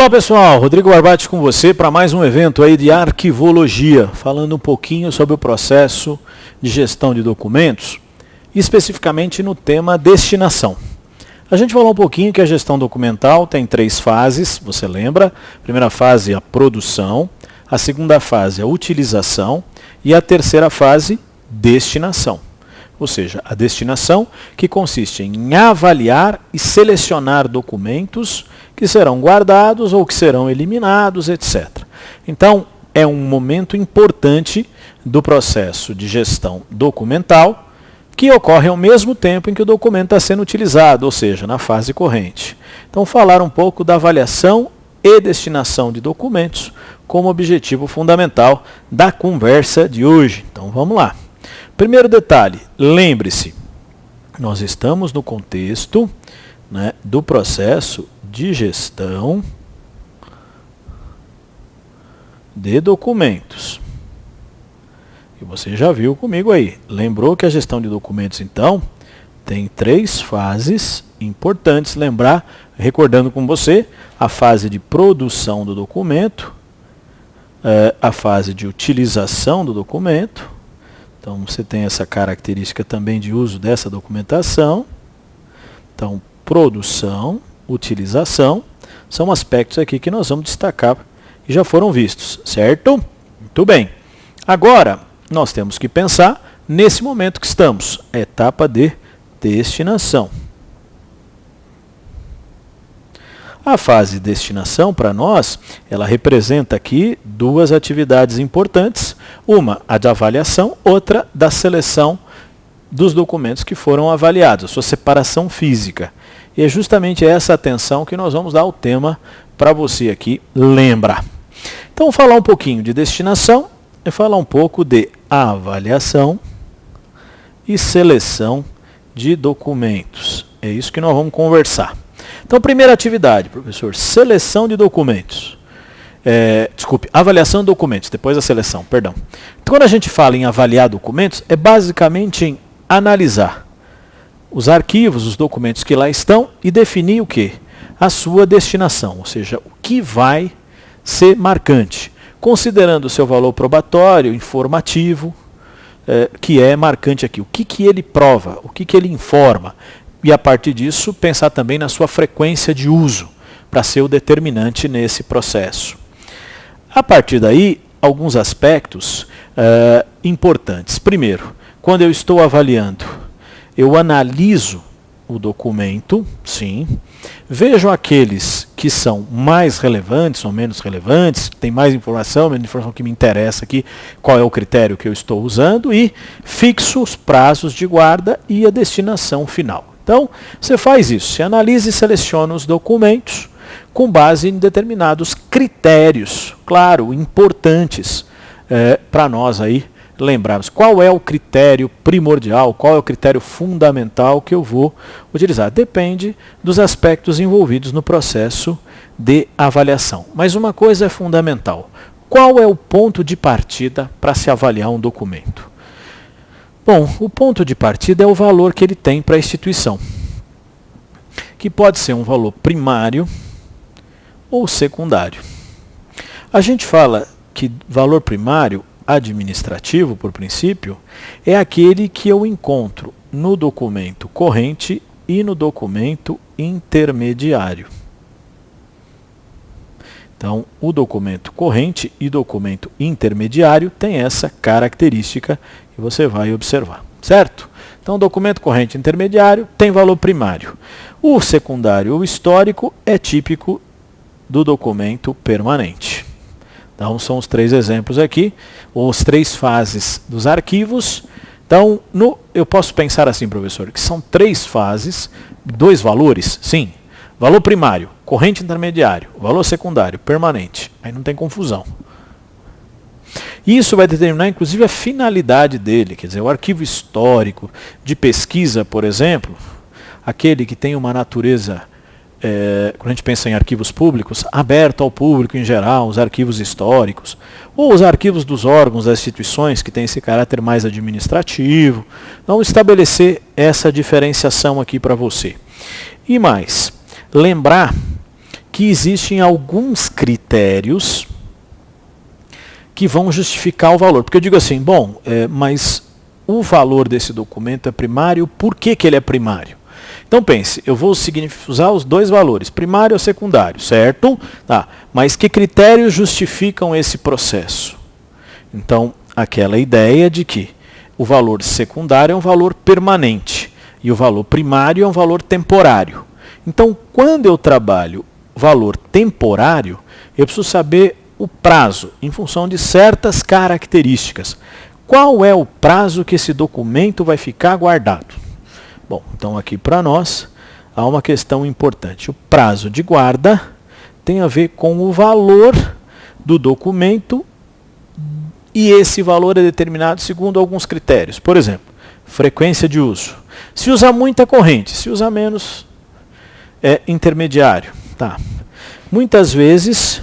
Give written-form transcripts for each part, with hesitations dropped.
Olá pessoal, Rodrigo Barbati com você para mais um evento aí de arquivologia, falando um pouquinho sobre o processo de gestão de documentos, especificamente no tema destinação. A gente falou um pouquinho que a gestão documental tem 3 fases, você lembra? A primeira fase é a produção, a segunda fase é a utilização e a terceira fase, destinação. Ou seja, a destinação que consiste em avaliar e selecionar documentos que serão guardados ou que serão eliminados, etc. Então, é um momento importante do processo de gestão documental que ocorre ao mesmo tempo em que o documento está sendo utilizado, ou seja, na fase corrente. Então, falar um pouco da avaliação e destinação de documentos como objetivo fundamental da conversa de hoje. Então, vamos lá. Primeiro detalhe, lembre-se, nós estamos no contexto, do processo de gestão de documentos. E você já viu comigo aí. Lembrou que a gestão de documentos, então, tem 3 fases importantes. Lembrar, recordando com você, a fase de produção do documento, a fase de utilização do documento. Então, você tem essa característica também de uso dessa documentação. Então, produção, utilização, são aspectos aqui que nós vamos destacar e já foram vistos, certo? Muito bem. Agora, nós temos que pensar nesse momento que estamos, a etapa de destinação. A fase de destinação, para nós, ela representa aqui 2 atividades importantes, uma a de avaliação, outra da seleção dos documentos que foram avaliados, a sua separação física. E é justamente essa atenção que nós vamos dar ao tema para você aqui lembrar. Então, falar um pouquinho de destinação e falar um pouco de avaliação e seleção de documentos. É isso que nós vamos conversar. Então, primeira atividade, professor, seleção de documentos. Avaliação de documentos, depois a seleção, perdão. Então, quando a gente fala em avaliar documentos, é basicamente em analisar os arquivos, os documentos que lá estão e definir o quê? A sua destinação, ou seja, o que vai ser marcante, considerando o seu valor probatório, informativo, que é marcante aqui. O que ele prova, o que ele informa. E a partir disso, pensar também na sua frequência de uso, para ser o determinante nesse processo. A partir daí, alguns aspectos importantes. Primeiro, quando eu estou avaliando, eu analiso o documento, sim, vejo aqueles que são mais relevantes ou menos relevantes, tem mais informação, menos informação que me interessa aqui, qual é o critério que eu estou usando, e fixo os prazos de guarda e a destinação final. Então, você faz isso, você analisa e seleciona os documentos com base em determinados critérios, claro, importantes para nós aí lembrarmos. Qual é o critério primordial, qual é o critério fundamental que eu vou utilizar? Depende dos aspectos envolvidos no processo de avaliação. Mas uma coisa é fundamental, qual é o ponto de partida para se avaliar um documento? Bom, o ponto de partida é o valor que ele tem para a instituição, que pode ser um valor primário ou secundário. A gente fala que valor primário administrativo, por princípio, é aquele que eu encontro no documento corrente e no documento intermediário. Então, o documento corrente e documento intermediário tem essa característica que você vai observar, certo? Então, documento corrente intermediário tem valor primário. O secundário ou histórico é típico do documento permanente. Então, são os 3 exemplos aqui, os 3 fases dos arquivos. Então, eu posso pensar assim, professor, que são 3 fases, 2 valores, sim. Valor primário, corrente intermediário, valor secundário, permanente. Aí não tem confusão. Isso vai determinar, inclusive, a finalidade dele. Quer dizer, o arquivo histórico de pesquisa, por exemplo, aquele que tem uma natureza, quando a gente pensa em arquivos públicos, aberto ao público em geral, os arquivos históricos, ou os arquivos dos órgãos, das instituições, que têm esse caráter mais administrativo. Vamos estabelecer essa diferenciação aqui para você. E mais, lembrar que existem alguns critérios que vão justificar o valor. Porque eu digo assim, bom, mas o valor desse documento é primário, por que que ele é primário? Então pense, eu vou usar os dois valores, primário ou secundário, certo? Tá. Mas que critérios justificam esse processo? Então, aquela ideia de que o valor secundário é um valor permanente e o valor primário é um valor temporário. Então, quando eu trabalho valor temporário, eu preciso saber o prazo, em função de certas características. Qual é o prazo que esse documento vai ficar guardado? Bom, então aqui para nós há uma questão importante. O prazo de guarda tem a ver com o valor do documento e esse valor é determinado segundo alguns critérios. Por exemplo, frequência de uso. Se usa muita corrente, se usa menos é intermediário. Tá. Muitas vezes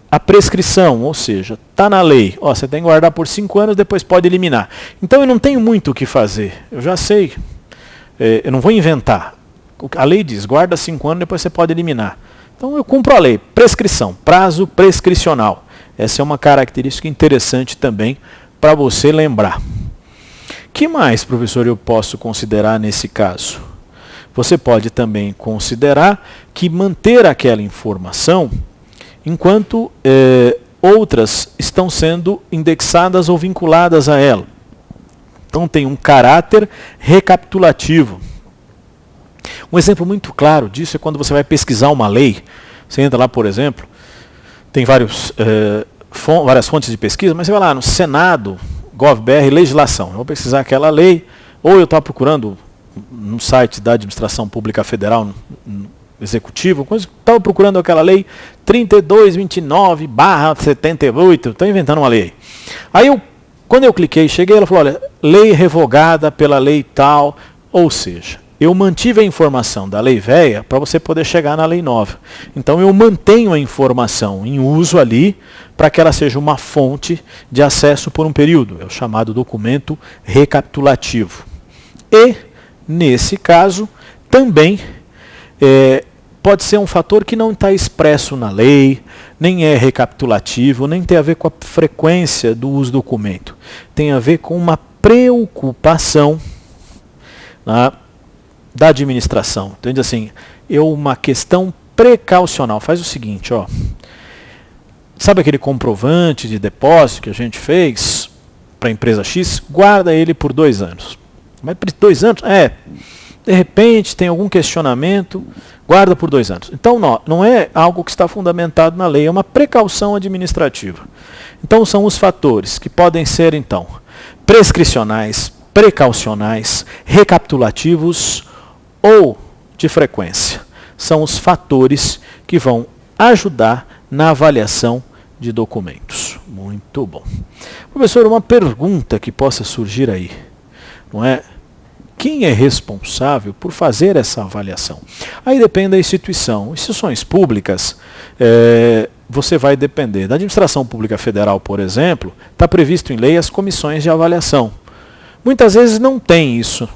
a prescrição, ou seja, está na lei, você tem que guardar por 5 anos, depois pode eliminar. Então eu não tenho muito o que fazer, eu já sei, eu não vou inventar. A lei diz, guarda 5 anos, depois você pode eliminar. Então eu cumpro a lei, prescrição, prazo prescricional. Essa é uma característica interessante também para você lembrar. Que mais, professor, eu posso considerar nesse caso? Você pode também considerar que manter aquela informação enquanto outras estão sendo indexadas ou vinculadas a ela. Então tem um caráter recapitulativo. Um exemplo muito claro disso é quando você vai pesquisar uma lei. Você entra lá, por exemplo, tem várias fontes de pesquisa, mas você vai lá no Senado, Gov.br, legislação. Eu vou pesquisar aquela lei, ou eu estou procurando no site da Administração Pública Federal, no Executivo, estava procurando aquela lei 3229/78, estou inventando uma lei. Aí, quando eu cliquei, cheguei, ela falou, olha, lei revogada pela lei tal, ou seja, eu mantive a informação da lei velha para você poder chegar na lei nova. Então eu mantenho a informação em uso ali para que ela seja uma fonte de acesso por um período. É o chamado documento recapitulativo. E, nesse caso, também pode ser um fator que não está expresso na lei, nem é recapitulativo, nem tem a ver com a frequência do uso do documento. Tem a ver com uma preocupação da administração. Então, diz assim, uma questão precaucional. Faz o seguinte, sabe aquele comprovante de depósito que a gente fez para a empresa X? Guarda ele por 2 anos. Mas por 2 anos? De repente tem algum questionamento, guarda por 2 anos. Então não é algo que está fundamentado na lei, é uma precaução administrativa. Então são os fatores que podem ser, então, prescricionais, precaucionais, recapitulativos ou de frequência. São os fatores que vão ajudar na avaliação de documentos. Muito bom. Professor, uma pergunta que possa surgir aí, não é? Quem é responsável por fazer essa avaliação? Aí depende da instituição. Instituições públicas, você vai depender. Da Administração Pública Federal, por exemplo, está previsto em lei as comissões de avaliação. Muitas vezes não tem isso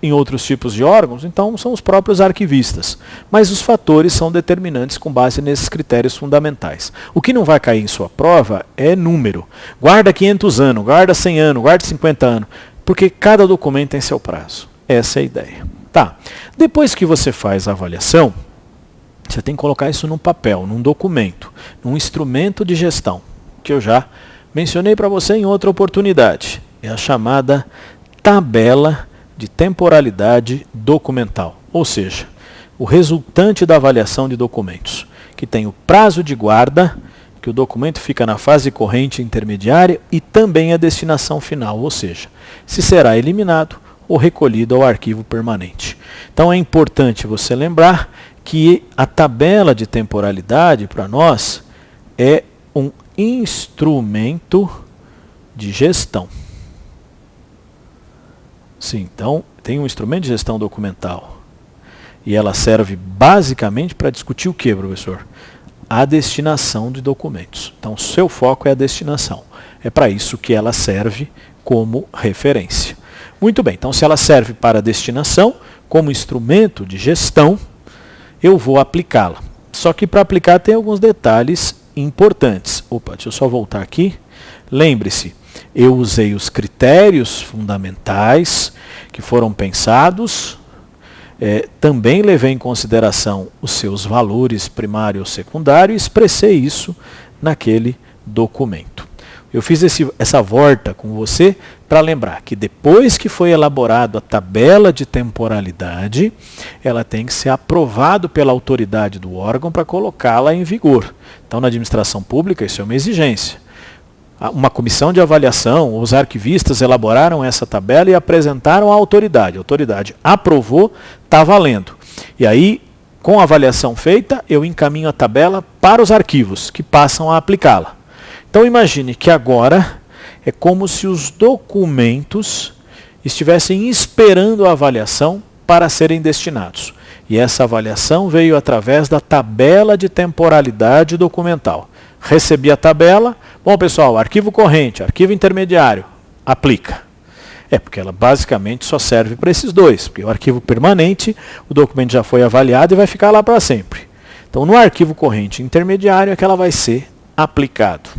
em outros tipos de órgãos, então são os próprios arquivistas. Mas os fatores são determinantes com base nesses critérios fundamentais. O que não vai cair em sua prova é número. Guarda 500 anos, guarda 100 anos, guarda 50 anos. Porque cada documento tem seu prazo. Essa é a ideia. Tá. Depois que você faz a avaliação, você tem que colocar isso num papel, num documento, num instrumento de gestão, que eu já mencionei para você em outra oportunidade. É a chamada tabela de temporalidade documental. Ou seja, o resultante da avaliação de documentos, que tem o prazo de guarda, que o documento fica na fase corrente intermediária e também a destinação final, ou seja, se será eliminado ou recolhido ao arquivo permanente. Então é importante você lembrar que a tabela de temporalidade para nós é um instrumento de gestão. Sim, então tem um instrumento de gestão documental e ela serve basicamente para discutir o que, professor? A destinação de documentos. Então, seu foco é a destinação. É para isso que ela serve como referência. Muito bem, então se ela serve para a destinação, como instrumento de gestão, eu vou aplicá-la. Só que para aplicar tem alguns detalhes importantes. Opa, deixa eu só voltar aqui. Lembre-se, eu usei os critérios fundamentais que foram pensados. Também levei em consideração os seus valores primário ou secundário e expressei isso naquele documento. Eu fiz essa volta com você para lembrar que depois que foi elaborado a tabela de temporalidade, ela tem que ser aprovada pela autoridade do órgão para colocá-la em vigor. Então, na administração pública, isso é uma exigência. Uma comissão de avaliação, os arquivistas elaboraram essa tabela e apresentaram à autoridade. A autoridade aprovou, está valendo. E aí, com a avaliação feita, eu encaminho a tabela para os arquivos, que passam a aplicá-la. Então imagine que agora é como se os documentos estivessem esperando a avaliação para serem destinados. E essa avaliação veio através da tabela de temporalidade documental. Recebi a tabela, bom pessoal, arquivo corrente, arquivo intermediário, aplica. Porque ela basicamente só serve para esses dois, porque o arquivo permanente, o documento já foi avaliado e vai ficar lá para sempre. Então no arquivo corrente intermediário é que ela vai ser aplicado.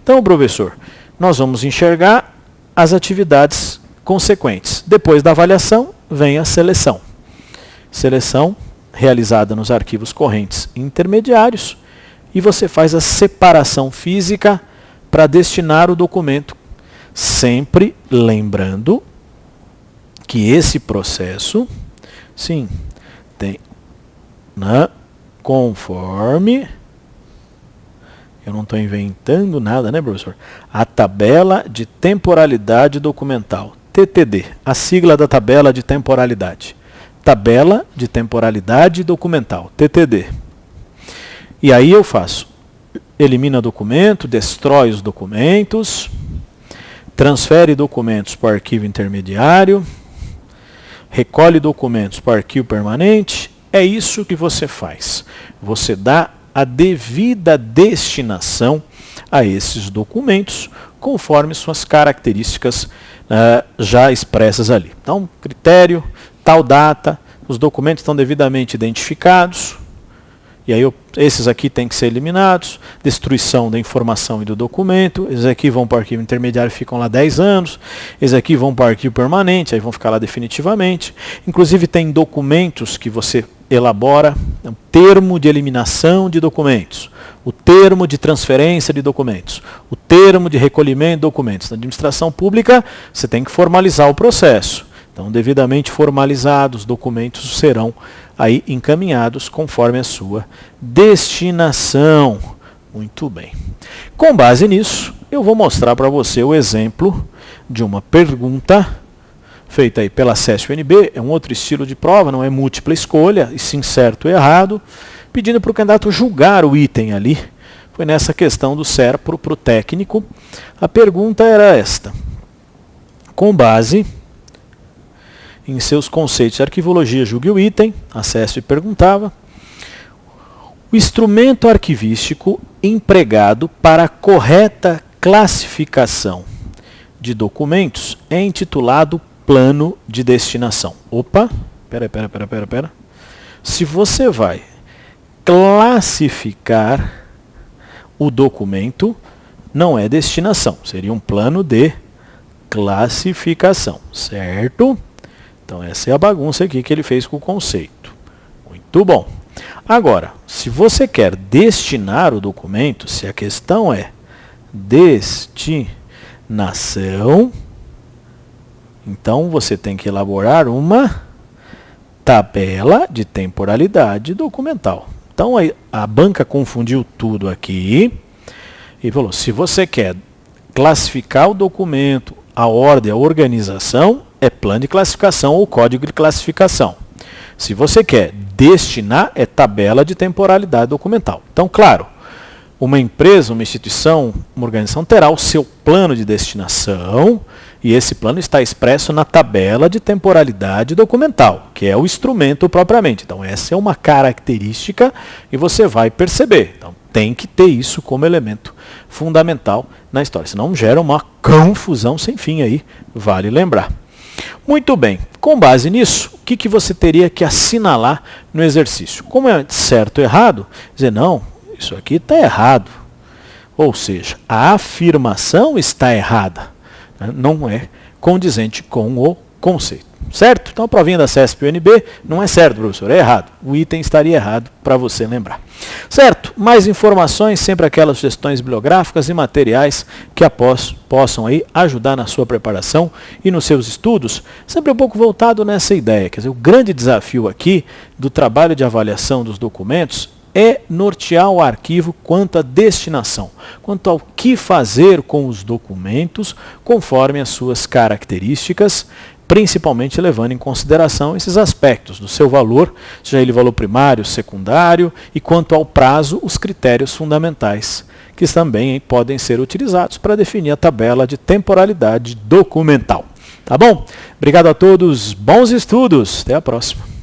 Então, professor, nós vamos enxergar as atividades consequentes. Depois da avaliação, vem a seleção. Seleção realizada nos arquivos correntes intermediários e você faz a separação física para destinar o documento, sempre lembrando que esse processo, sim, tem conforme... Eu não estou inventando nada, né, professor? A tabela de temporalidade documental, TTD, a sigla da tabela de temporalidade. Tabela de temporalidade documental, TTD. E aí eu faço, elimina documento, destrói os documentos, transfere documentos para o arquivo intermediário, recolhe documentos para o arquivo permanente. É isso que você faz. Você dá a devida destinação a esses documentos, conforme suas características já expressas ali. Então, critério, tal data, os documentos estão devidamente identificados, e aí esses aqui têm que ser eliminados, destruição da informação e do documento, esses aqui vão para o arquivo intermediário e ficam lá 10 anos, esses aqui vão para o arquivo permanente, aí vão ficar lá definitivamente. Inclusive tem documentos que você elabora, o termo de eliminação de documentos, o termo de transferência de documentos, o termo de recolhimento de documentos. Na administração pública, você tem que formalizar o processo. Então, devidamente formalizados, os documentos serão aí encaminhados conforme a sua destinação. Muito bem. Com base nisso, eu vou mostrar para você o exemplo de uma pergunta feita aí pela SESP-UNB, é um outro estilo de prova, não é múltipla escolha, e sim certo ou errado, pedindo para o candidato julgar o item ali. Foi nessa questão do SERPRO para o técnico. A pergunta era esta. Com base em seus conceitos de arquivologia, julgue o item, a SESP perguntava, o instrumento arquivístico empregado para a correta classificação de documentos é intitulado plano de destinação. Opa, pera. Se você vai classificar o documento, não é destinação, seria um plano de classificação, certo? Então essa é a bagunça aqui que ele fez com o conceito. Muito bom. Agora, se você quer destinar o documento, se a questão é destinação, então você tem que elaborar uma tabela de temporalidade documental. Então a banca confundiu tudo aqui e falou, se você quer classificar o documento, a ordem, a organização, é plano de classificação ou código de classificação. Se você quer destinar, é tabela de temporalidade documental. Então, claro, uma empresa, uma instituição, uma organização terá o seu plano de destinação e esse plano está expresso na tabela de temporalidade documental, que é o instrumento propriamente. Então, essa é uma característica e você vai perceber. Então, tem que ter isso como elemento fundamental na história, senão gera uma confusão sem fim aí, vale lembrar. Muito bem, com base nisso, o que você teria que assinalar no exercício? Como é certo ou errado, dizer, não, isso aqui está errado. Ou seja, a afirmação está errada, né? Não é condizente com o conceito. Certo? Então a provinha da CESP e UNB não é certo, professor, é errado. O item estaria errado para você lembrar. Certo? Mais informações, sempre aquelas sugestões bibliográficas e materiais que possam aí ajudar na sua preparação e nos seus estudos, sempre um pouco voltado nessa ideia. Quer dizer, o grande desafio aqui do trabalho de avaliação dos documentos é nortear o arquivo quanto à destinação, quanto ao que fazer com os documentos, conforme as suas características, principalmente levando em consideração esses aspectos do seu valor, seja ele valor primário, secundário, e quanto ao prazo, os critérios fundamentais, que também podem ser utilizados para definir a tabela de temporalidade documental. Tá bom? Obrigado a todos, bons estudos, até a próxima.